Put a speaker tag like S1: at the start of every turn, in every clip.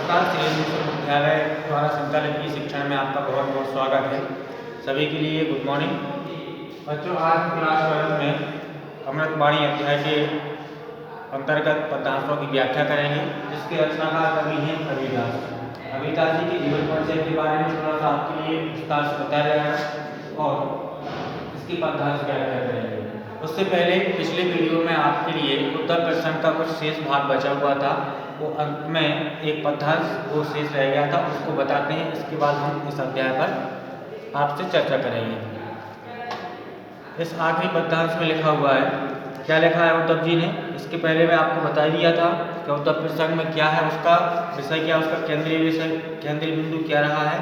S1: नमस्कार। श्री विश्वविद्यालय द्वारा संचालित ई शिक्षण में आपका बहुत बहुत स्वागत है। सभी के लिए गुड मॉर्निंग। बच्चों, आज क्लास 12 में अमृतवाणी अध्याय के अंतर्गत पदार्थों की व्याख्या करेंगे, जिसके रचनाकार कवि हैं कबीरदास। कबीरदास जी के जीवन परिचय के बारे में थोड़ा सा आपके लिए विस्तार से बताया जाएगा और इसकी पदार्थ व्याख्या करेंगे। उससे पहले पिछले वीडियो में आपके लिए उत्तर प्रश्न का कुछ शेष भाग बचा हुआ था, वो अंत में एक पदार्थ वो शेष रह गया था, उसको बताते हैं। इसके बाद हम इस अध्याय पर आपसे चर्चा करेंगे। इस आखिरी पदार्थ में लिखा हुआ है, क्या लिखा है उद्धव जी ने। इसके पहले मैं आपको बता दिया था कि उत्तर प्रश्न में क्या है, उसका विषय क्या, उसका केंद्रीय विषय, केंद्रीय बिंदु क्या रहा है।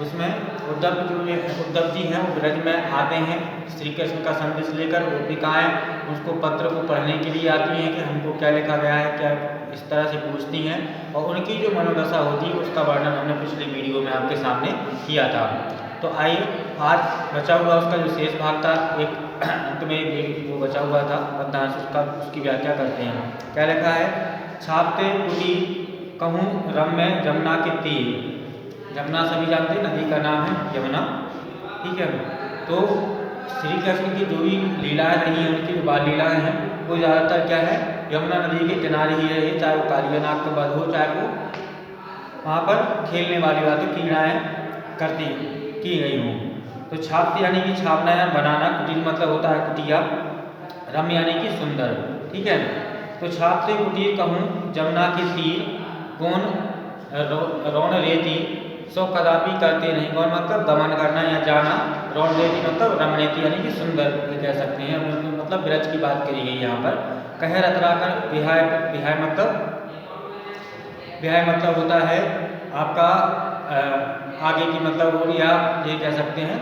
S1: उसमें उद्धव जी हैं वो ब्रज में आते हैं श्री कृष्ण का संदेश लेकर। गोपिकाएं उसको पत्र को पढ़ने के लिए आती हैं कि हमको क्या लिखा गया है, क्या इस तरह से पूछती हैं, और उनकी जो मनोदशा होती है उसका वर्णन हमने पिछले वीडियो में आपके सामने किया था। तो आइए, आज बचा हुआ उसका जो शेष भाग था, एक अंत में वो बचा हुआ था पद्यांश, उसकी व्याख्या करते हैं। क्या लिखा है, छापते कुटी कहूँ रम्य जमुना के तीर। यमुना सभी जानते हैं, नदी का नाम है यमुना, ठीक है। तो श्री कृष्ण की जो भी लीलाएं रही हैं, उनकी जो बाल लीलाएं हैं, वो ज़्यादातर क्या है, यमुना नदी के किनारे ही रही, चाहे वो कालियानाग का वध हो, चाहे वो वहाँ पर खेलने वाली बातें क्रीड़ाएँ की गई हों। तो छापते यानी कि छापना या बनाना, कुटीर मतलब होता है कुटिया, रम यानी कि सुंदर, ठीक है। तो छापते कुटीर कहूँ जमुना के तीर, कौन रौन रेती सो कदापि करते नहीं। कौन मतलब दमन करना या जाना, रौन रेती मतलब रमनेती यानी कि सुंदर ये कह सकते हैं, मतलब ब्रज की बात करी गई यहाँ पर। कह रतराकर विहाय, विहाय मतलब होता है आपका आगे की मतलब हो, या ये कह सकते हैं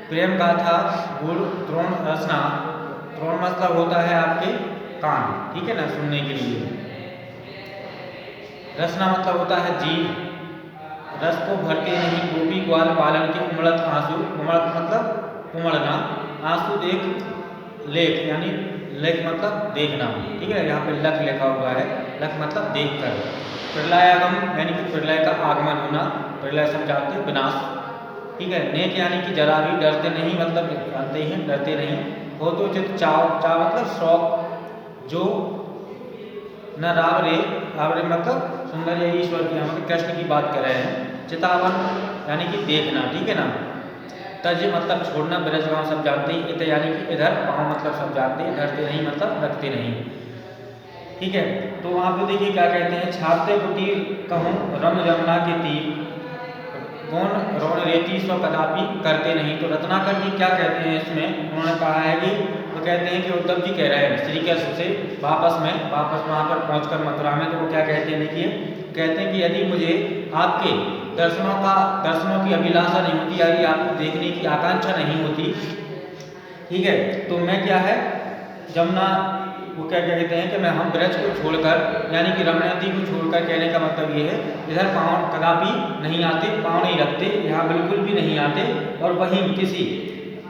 S1: प्रेम गाथा गुड़ द्रोण रचना। द्रोण मतलब होता है आपके कान, ठीक है ना, सुनने के लिए। रचना मतलब होता है जीव, रस को भरते नहीं गोपी ग्वाल पालन के उमड़त आंसू। उमड़त मतलब उमड़ना, आंसू देख लेख यानी लेख मतलब देखना, ठीक है। यहाँ पे लख लिखा हुआ है, लख मतलब देख कर। प्रलयागम यानी कि प्रलय का आगमन होना, प्रलय समझाते हैं विनाश, ठीक है। नेक यानी कि जरा भी डरते नहीं, मतलब जानते हैं डरते नहीं। हो तो चित चाव, चाव मतलब शौक, जो न रावरे, रावरे मतलब सुंदर या ईश्वर की, मतलब कृष्ण की बात कर रहे हैं। चितावन यानी कि देखना, ठीक है ना। तज मतलब छोड़ना, ब्रज गाँव सब जानते हैं। इत यानी कि इधर, पाँव मतलब सब जानते हैं, डरते नहीं मतलब रखते नहीं, ठीक है। तो वहाँ पे देखिए क्या कहते हैं, छापते कुटीर कहूँ रम जमुना के तीर, कौन रौन रेती सो कदापि करते नहीं। तो रत्नाकर जी क्या कहते हैं इसमें, उन्होंने कहा है कि वो कहते हैं कि उद्धव जी कह रहे हैं श्री कृष्ण से वापस वहाँ पर पहुँचकर मथुरा में, तो वो क्या कहते हैं, देखिए कहते हैं कि यदि मुझे आपके दर्शनों की अभिलाषा नहीं होती, यदि आपको देखने की आकांक्षा नहीं होती, ठीक है, तो मैं क्या है जमुना, वो क्या कहते हैं कि मैं हम ब्रज को छोड़कर यानी कि रमणती को छोड़कर, कहने का मतलब ये है इधर पाँव कदापि नहीं आते, पाँव नहीं रखते, यहाँ बिल्कुल भी नहीं आते। और वहीं किसी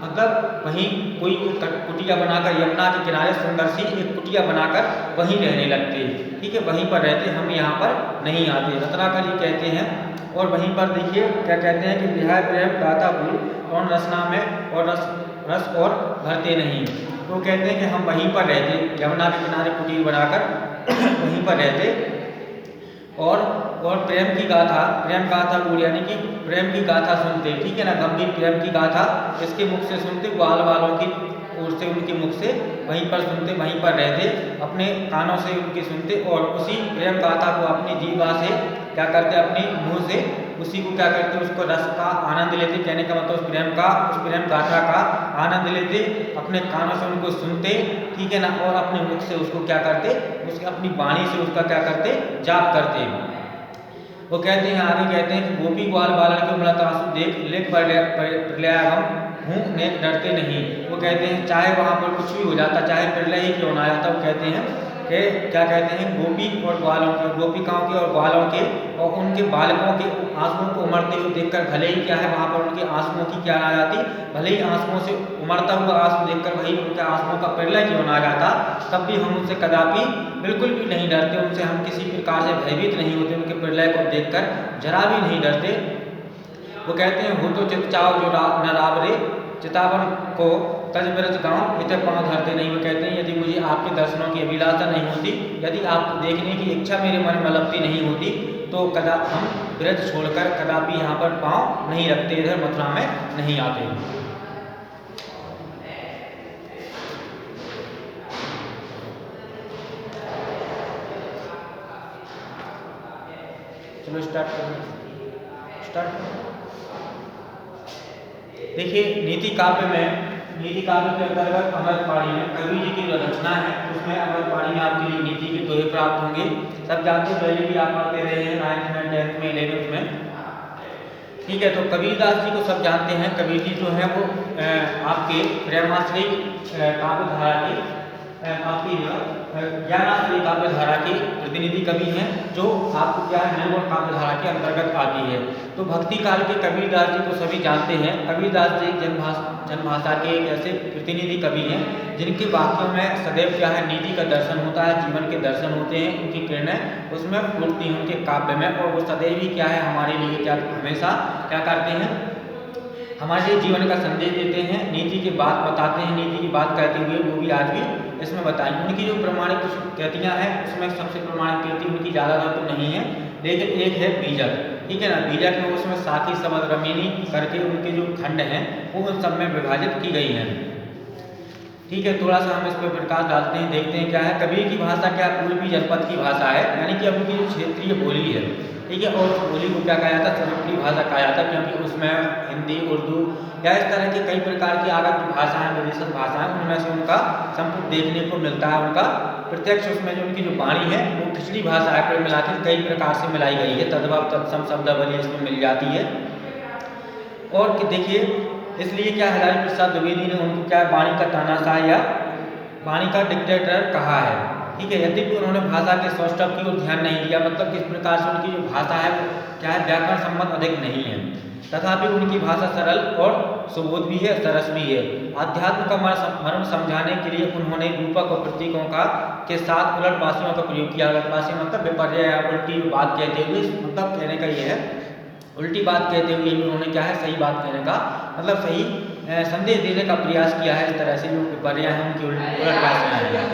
S1: मतलब वहीं कोई कुटिया बनाकर, यमुना के किनारे सुंदर सी एक कुटिया बनाकर वहीं रहने लगते, ठीक है, वहीं पर रहते, हम यहाँ पर नहीं आते। रत्नाकर जी कहते हैं। और वहीं पर देखिए क्या कहते हैं कि विहाय प्रेम गाता गुड़ और रसना में और रस और भरते नहीं। तो कहते हैं कि हम वहीं पर रहते, यमुना के किनारे कुटीर बनाकर वहीं पर रहते, और प्रेम की गाथा गुड़ यानी कि प्रेम की गाथा सुनते, ठीक है ना, गंभीर प्रेम की गाथा इसके मुख से सुनते, ग्वाल वालों की ओर से, उनके मुख से वहीं पर सुनते, वहीं पर रहते, अपने कानों से उनकी सुनते, और उसी प्रेम गाथा को अपनी जीवा से क्या करते, अपने मुंह से उसी को क्या करते, उसको रस का आनंद लेते। कहने का मतलब उस प्रेम गाथा का आनंद लेते, अपने कानों से उनको सुनते, ठीक है ना, और अपने मुख से उसको क्या करते, उसके अपनी वाणी से उसका क्या करते, जाप करते। वो कहते हैं, आगे कहते हैं कि गोपी ग्वाल बालन के उमड़त आंसू देख लेख प्रलयागम हूँ नेक डरते नहीं। वो कहते हैं चाहे वहाँ पर कुछ भी हो जाता, चाहे प्रलय ही क्यों ना आ जाता, वो कहते हैं कि क्या कहते हैं, गोपी और ग्वालों के, गोपिकाओं के और ग्वालों के और उनके बालकों के आंसुओं को उमड़ते हुए देखकर भले ही क्या है वहाँ पर उनके आंसुओं की क्या आ जाती, भले ही आंसुओं से उमड़ता हुआ आंसू देखकर वही उनके आंसुओं का प्रलय क्यों ना आ जाता, तब भी हम उनसे कदापि बिल्कुल भी नहीं डरते, उनसे हम किसी प्रकार से भयभीत नहीं होते, उनके प्रलय को देखकर जरा भी नहीं डरते। वो कहते हैं हो तो चितचाओ जो न रावरे चितावन को तज बिरज गाँव इतने पाँव धरते नहीं। वो कहते हैं यदि मुझे आपके दर्शनों की अभिलाषा नहीं होती, यदि आपको देखने की इच्छा मेरे मन में लगती नहीं होती, तो कदा हम ब्रज छोड़कर कदापि यहाँ पर पाँव नहीं रखते, इधर मथुरा में नहीं आते। चलो स्टार्ट देखिए नीति काव्य के अंतर्गत अमृतपाणी में कवि जी की जो रचना है उसमें अमृतपाणी में आपके लिए नीति के दोहे प्राप्त होंगे। सब जानते हो, पहले भी आप पढ़ते रहे हैं 9th में 10th में 11th में, ठीक है। तो कबीरदास जी को सब जानते हैं। कबीर जी जो है वो आपके प्रेमाश्रयी काव्यधारा की आपकी ज्ञानाश्रयी काव्यधारा की प्रतिनिधि कवि हैं, जो आपको क्या है निर्गुण काव्यधारा के अंतर्गत आती है। तो भक्ति काल के कबीरदास जी को सभी जानते हैं। कबीरदास जी जनभाषा के एक ऐसे प्रतिनिधि कवि हैं जिनके वाक्यों में सदैव क्या है नीति का दर्शन होता है, जीवन के दर्शन होते हैं, उनकी किरणें उसमें फूटती हैं उनके काव्य में, और वो सदैव ही क्या है हमारे लिए क्या हमेशा क्या करते हैं, हमारे लिए जीवन का संदेश देते हैं, नीति की बात बताते हैं। नीति की बात कहते हुए वो भी आज भी इसमें बताएंगे। उनकी जो प्रमाणिक कुछ कृतियाँ हैं उसमें सबसे प्रमाणिक कृति उनकी ज़्यादातर तो नहीं है, लेकिन एक है बीजक, ठीक है ना। बीजक में उसमें साकी सबद रमीनी करके उनके जो खंड हैं वो उन सब में विभाजित की गई हैं, ठीक है। थोड़ा सा हम इस पर प्रकाश डालते हैं, देखते हैं क्या है। कबीर की भाषा क्या पूर्वी जनपद की भाषा है, यानी कि अब उनकी जो क्षेत्रीय बोली है, ठीक है। और उस बोली को क्या कहा जाता है, सर्वप्रिय भाषा कहा जाता है, क्योंकि उसमें हिंदी, उर्दू या इस तरह की कई प्रकार की आगत भाषाएं, विदेशी भाषाएं, उनमें से उनका संपूर्ण देखने को मिलता है। उनका प्रत्यक्ष उसमें जो उनकी जो वाणी है वो खिचड़ी भाषा है, कुल मिलाकर कई प्रकार से मिलाई गई है, तद्भव तत्सम शब्दावली इसमें मिल जाती है। और देखिए इसलिए क्या हजारी प्रसाद द्विवेदी ने उनको क्या वाणी का तानाशाह या वाणी का डिक्टेटर कहा है, ठीक है। यद्यपि उन्होंने भाषा के सौष्ठव की ओर ध्यान नहीं दिया, मतलब किस प्रकार से उनकी जो भाषा है वो क्या है व्याकरण सम्मत अधिक नहीं है, तथापि उनकी भाषा सरल और सुबोध भी है, सरस भी है। अध्यात्म का मर्म समझाने के लिए उन्होंने रूपक और प्रतीकों का के साथ उलटवासियों का प्रयोग किया। उलटवासी मतलब विपर्य या उल्टी बात कहते हुए, मतलब कहने का ये है उल्टी बात कहते हुए भी उन्होंने क्या है सही बात कहने का मतलब सही संदेश देने का प्रयास किया है। इस तरह से जो विपर्य हैं उनकी उलटवासियाँ हैं,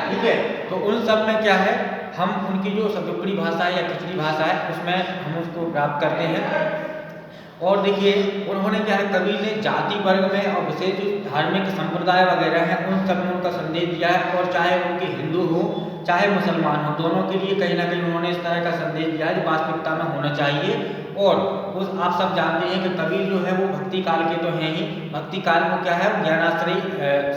S1: ठीक है। तो उन सब में क्या है हम उनकी जो सदुपरी भाषा है या खिचड़ी भाषा है उसमें हम उसको प्राप्त करते हैं। और देखिए उन्होंने क्या है कवि ने जाति वर्ग में और विशेष जो धार्मिक संप्रदाय वगैरह हैं उन सब में उनका संदेश दिया है, और चाहे उनके हिंदू हो चाहे मुसलमान हो, दोनों के लिए कहीं ना कहीं उन्होंने इस तरह का संदेश दिया है जो वास्तविकता में होना चाहिए। और उस आप सब जानते हैं कि कवि जो है वो भक्ति काल के तो हैं ही, भक्ति काल में क्या है ज्ञानाश्रयी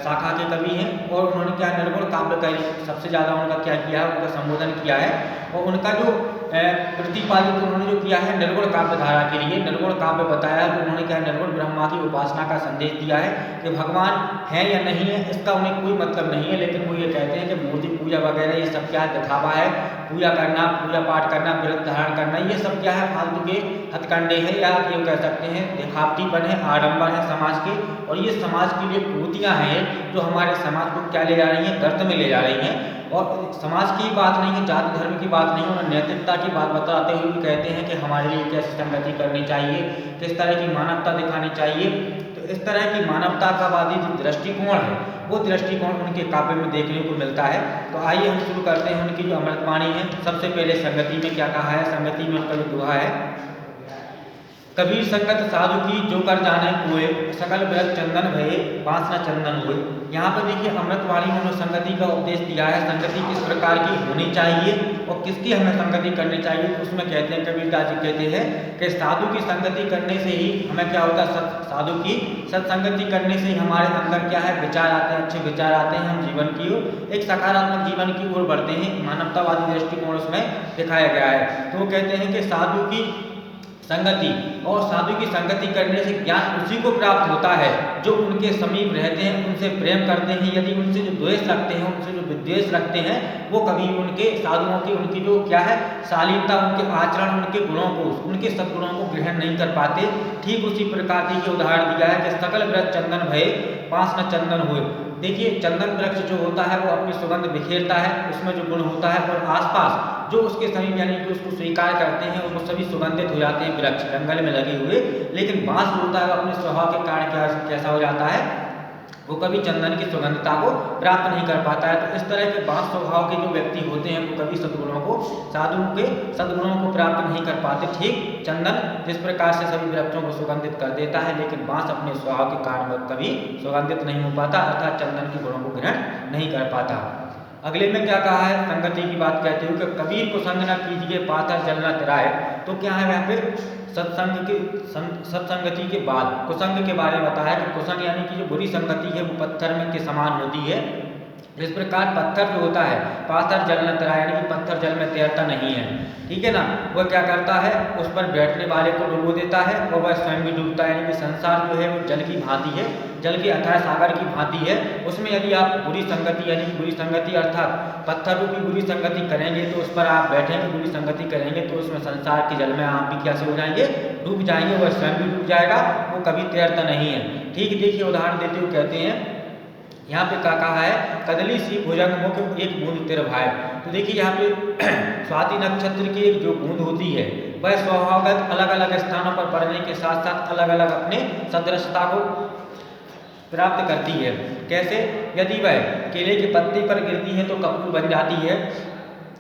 S1: शाखा के कवि हैं, और उन्होंने क्या निर्गुण काव्य का सबसे ज़्यादा उनका क्या किया है, उनका संबोधन किया है। और उनका जो प्रतिपादित उन्होंने जो किया है निर्गुण काव्य धारा के लिए निर्गुण काव्य बताया है, तो उन्होंने क्या निर्गुण ब्रह्मा की उपासना का संदेश दिया है कि भगवान है या नहीं है इसका उन्हें कोई मतलब नहीं है, लेकिन वो ये कहते हैं कि मूर्ति पूजा वगैरह ये सब क्या दिखावा है, पूजा करना, पूजा पाठ करना, व्रत धारण करना, ये सब क्या है फालतू के हथकंडे हैं, या ये कह सकते हैं दिखावटीपन है, आडंबर है समाज के, और ये समाज के लिए कुरीतियाँ हैं जो हमारे समाज को क्या ले जा रही हैं, गर्त में ले जा रही हैं। और समाज की बात नहीं है, जाति धर्म की बात नहीं है, उन्हें नैतिकता की बात बताते हुए भी कहते हैं कि हमारे लिए कैसी संगति करनी चाहिए, किस तरह की मानवता दिखानी चाहिए। तो इस तरह की मानवता का वादी जो दृष्टिकोण है वो दृष्टिकोण उनके काव्य में देखने को मिलता है। तो आइए हम शुरू करते हैं उनकी जो अमृतवाणी है। सबसे पहले संगति में क्या कहा है, संगति में उनका जो दोहा है, कबीर संगत साधु की जो कर जाने कोय, सकल व्रत चंदन भये बांस न चंदन हुए। यहाँ पर देखिए अमृतवाणी में उन्होंने संगति का उपदेश दिया है, संगति किस प्रकार की होनी चाहिए और किसकी हमें संगति करनी चाहिए। उसमें कहते हैं कबीरदास जी कहते हैं कि साधु की संगति करने से ही हमें क्या होता है, साधु की सत्संगति करने से ही हमारे अंदर क्या है विचार आते हैं, अच्छे विचार आते हैं, हम जीवन की ओर एक सकारात्मक जीवन की ओर बढ़ते हैं। मानवतावादी दृष्टिकोण उसमें दिखाया गया है। तो वो कहते हैं कि साधु की संगति और साधु की संगति करने से ज्ञान उसी को प्राप्त होता है जो उनके समीप रहते हैं, उनसे प्रेम करते हैं। यदि उनसे जो द्वेष रखते हैं, उनसे जो विद्वेष रखते हैं, वो कभी उनके साधुओं की उनकी जो क्या है शालीनता, उनके आचरण, उनके गुणों को, उनके सद्गुणों को ग्रहण नहीं कर पाते। ठीक उसी प्रकार की उदाहरण दिया है कि सकल व्रत चंदन भये, पास न चंदन हुए। देखिए चंदन वृक्ष जो होता है वो अपनी सुगंध बिखेरता है, उसमें जो गुण होता है, और आसपास जो उसके समीप यानी कि उसको स्वीकार करते हैं वो सभी सुगंधित हो जाते हैं वृक्ष जंगल में लगे हुए। लेकिन बांस जो होता है वो अपने स्वभाव के कारण कैसा हो जाता है, वो कभी चंदन की सुगंधता को प्राप्त नहीं कर पाता है। तो इस तरह के बांस स्वभाव के जो व्यक्ति होते हैं वो कभी सद्गुणों को, साधु के सद्गुणों को प्राप्त नहीं कर पाते। ठीक चंदन जिस प्रकार से सभी वृक्षों को सुगंधित कर देता है, लेकिन बांस अपने स्वभाव के कारण वह कभी सुगंधित नहीं हो पाता, अर्थात चंदन के गुणों को ग्रहण नहीं कर पाता। अगले में क्या कहा है, संगति की बात कहते हुए कि कबीर को संग न कीजिए पाथर जल न तिराए। तो क्या है यहाँ पे सत्संगति के बाद कुसंग के बारे में बताया कि कुसंग यानी कि जो बुरी संगति है वो पत्थर में के समान होती है। इस प्रकार पत्थर जो होता है, पाथर जल न तैरा, यानी कि पत्थर जल में तैरता नहीं है, ठीक है ना। वह क्या करता है, उस पर बैठने वाले को डुबो देता है और वह स्वयं भी डूबता है। यानी कि संसार जो है वो जल की भांति है, जल के अथाह सागर की भांति है। उसमें यदि आप बुरी संगति यानी कि बुरी संगति अर्थात पत्थर रूपी बुरी संगति करेंगे, तो उस पर आप बैठेंगे, बुरी संगति करेंगे, तो उसमें संसार के जल में आप भी कैसे हो जाएंगे, डूब जाएंगे। वह स्वयं भी डूब जाएगा, वो कभी तैरता नहीं है। ठीक, देखिए उदाहरण देते हुए कहते हैं यहाँ पे क्या कहा है, कदली सी भुजंग मुख एक बूंद तिर भाई। तो देखिए यहाँ पे स्वाति नक्षत्र की एक जो बूंद होती है वह स्वभावगत अलग अलग स्थानों पर पड़ने के साथ साथ अलग अलग अपने सदृशता को प्राप्त करती है। कैसे, यदि वह केले के पत्ते पर गिरती है तो कपूर बन जाती है।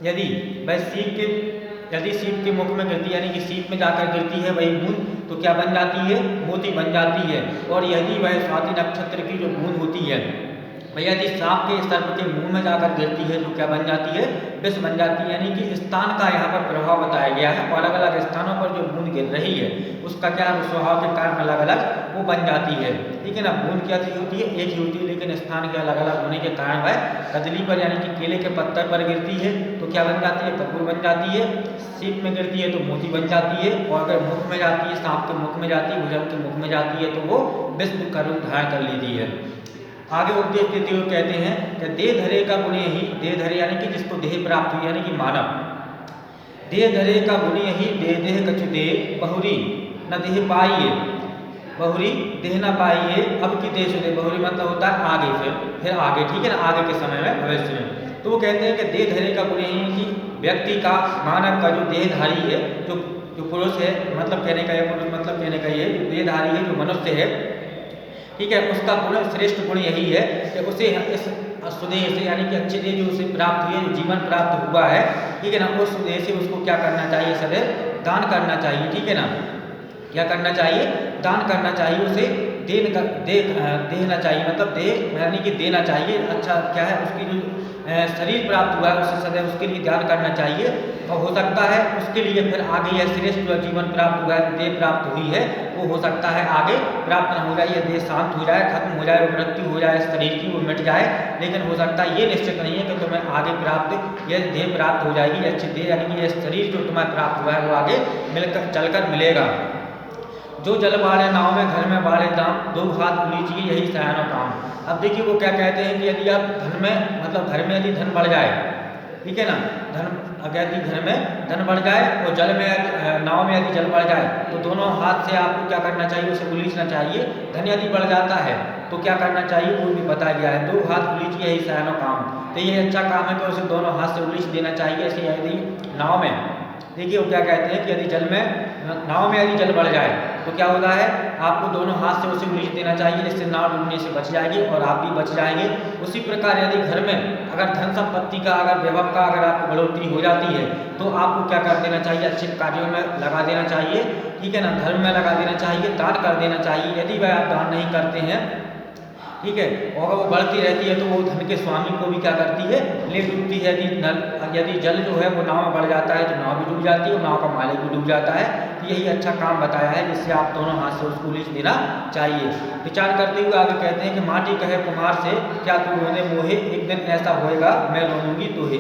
S1: यदि वह सीप के मुख में गिरती है, यानी कि सीप में जाकर गिरती है वही बूंद, तो क्या बन जाती है, मोती बन जाती है। और यदि वह स्वाति नक्षत्र की जो बूंद होती है यदि सांप के सर्प के मुंह में जाकर गिरती है तो क्या बन जाती है, विष बन जाती है। यानी कि स्थान का यहाँ पर प्रभाव बताया गया है, अलग अलग स्थानों पर जो बूंद गिर रही है उसका क्या स्वभाव के कारण अलग अलग वो बन जाती है, ठीक है ना। बूंद क्या होती है, एक ही होती है, लेकिन स्थान के अलग अलग होने के कारण वह कदली पर यानी कि केले के पत्थर पर गिरती है तो क्या बन जाती है, कपूर बन जाती है। सीप में गिरती है तो मोती बन जाती है, और अगर मुख में जाती है, सांप के मुख में जाती है, भुजंग के मुख में जाती है, तो वो विष का रूप धारण कर लेती है। आगे उपदेश देते हुए कहते हैं कि देह धरे का गुण यही, देह धरे यानी कि जिसको देह प्राप्त हुई, यानी कि मानव, देह धरे का गुण यही, देह देह कछु देह बहुरी न देह पाइए, बहुरी देह न पाइए अब की देश दे। बहुरी मतलब होता है आगे, फिर आगे, ठीक है ना, आगे के समय में, भविष्य में। तो वो कहते हैं कि देह धरे का गुण यही कि व्यक्ति का, मानव का जो देहधारी है, जो पुरुष है, मतलब कहने का ये पुरुष मतलब कहने का ये देहधारी है, जो मनुष्य है, ठीक है, उसका गुण, श्रेष्ठ गुण यही है कि उसे इस सुदेह से यानी कि अच्छे देह जो उसे प्राप्त हुई है, जो जीवन प्राप्त हुआ है, ठीक है ना, उस सुदेह से उसको क्या करना चाहिए, सदैव दान करना चाहिए, ठीक है ना। क्या करना चाहिए, दान करना चाहिए, उसे देना चाहिए, मतलब देह यानी कि देना चाहिए। अच्छा क्या है, उसकी जो शरीर प्राप्त हुआ है उसे सदैव उसके लिए ध्यान करना चाहिए। और हो सकता है उसके लिए फिर आगे यह श्रेष्ठ जो जीवन प्राप्त हुआ है, देह प्राप्त हुई है, वो हो सकता है आगे प्राप्त न हो जाए, ये देह शांत हो जाए, खत्म हो जाए, मृत्यु हो जाए शरीर की, वो मिट जाए। लेकिन हो सकता है ये निश्चित नहीं है कि तुम्हें आगे प्राप्त यह देह प्राप्त हो जाएगी, अच्छी देह यानी कि यह शरीर जो तुम्हें प्राप्त हुआ है वो आगे मिलकर चलकर मिलेगा। जो जल बाड़े नाव में घर में बाड़े दाम, दो हाथ लीजिए यही सयानो काम। अब देखिए वो क्या कहते हैं कि यदि आप धन में, मतलब घर में यदि धन बढ़ जाए, ठीक है ना, धन अगर यदि घर में धन बढ़ जाए और जल में, नाव में यदि जल बढ़ जाए, तो दोनों हाथ से आपको क्या करना चाहिए, उसे उलीचना चाहिए। धन यदि बढ़ जाता है तो क्या करना चाहिए, वो भी बताया गया है, दो हाथ उलीचिए यही सयानो काम। तो ये अच्छा काम है कि उसे दोनों हाथ से उलीच देना चाहिए। ऐसे यदि नाव में, देखिए वो क्या कहते हैं कि यदि जल में, नाव में यदि जल बढ़ जाए तो क्या होता है, आपको दोनों हाथ से उसे उलीच देना चाहिए, जिससे नाव डूबने से बच जाएगी और आप भी बच जाएंगे। उसी प्रकार यदि घर में अगर धन संपत्ति का, अगर वैभव का अगर आपको बढ़ोतरी हो जाती है तो आपको क्या कर देना चाहिए, अच्छे कार्यों में लगा देना चाहिए, ठीक है ना, धर्म में लगा देना चाहिए, दान कर देना चाहिए। यदि वह आप दान नहीं करते हैं, ठीक है, और अगर वो बढ़ती रहती है तो वो धन के स्वामी को भी क्या करती है, ले डूबती है। यदि जल जो है वो नाव में बढ़ जाता है तो नाव भी डूब जाती है और नाव का मालिक भी डूब जाता है। तो यही अच्छा काम बताया है, जिससे आप दोनों हाथ से उसको उलीच देना चाहिए। विचार करते हुए आगे कहते हैं कि माटी कहे कुम्हार से क्या तू रोने मोहे, एक दिन ऐसा होएगा मैं रोऊंगी तोहे।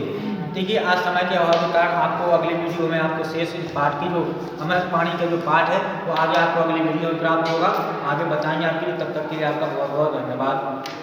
S1: देखिए आज समय के अभाव के कारण आपको अगली वीडियो में आपको शेष पाठ की जो अमृत पानी का जो पाठ है वो आगे आपको अगली वीडियो में प्राप्त होगा, आगे बताएंगे आपके लिए। तब तक के लिए आपका बहुत बहुत धन्यवाद।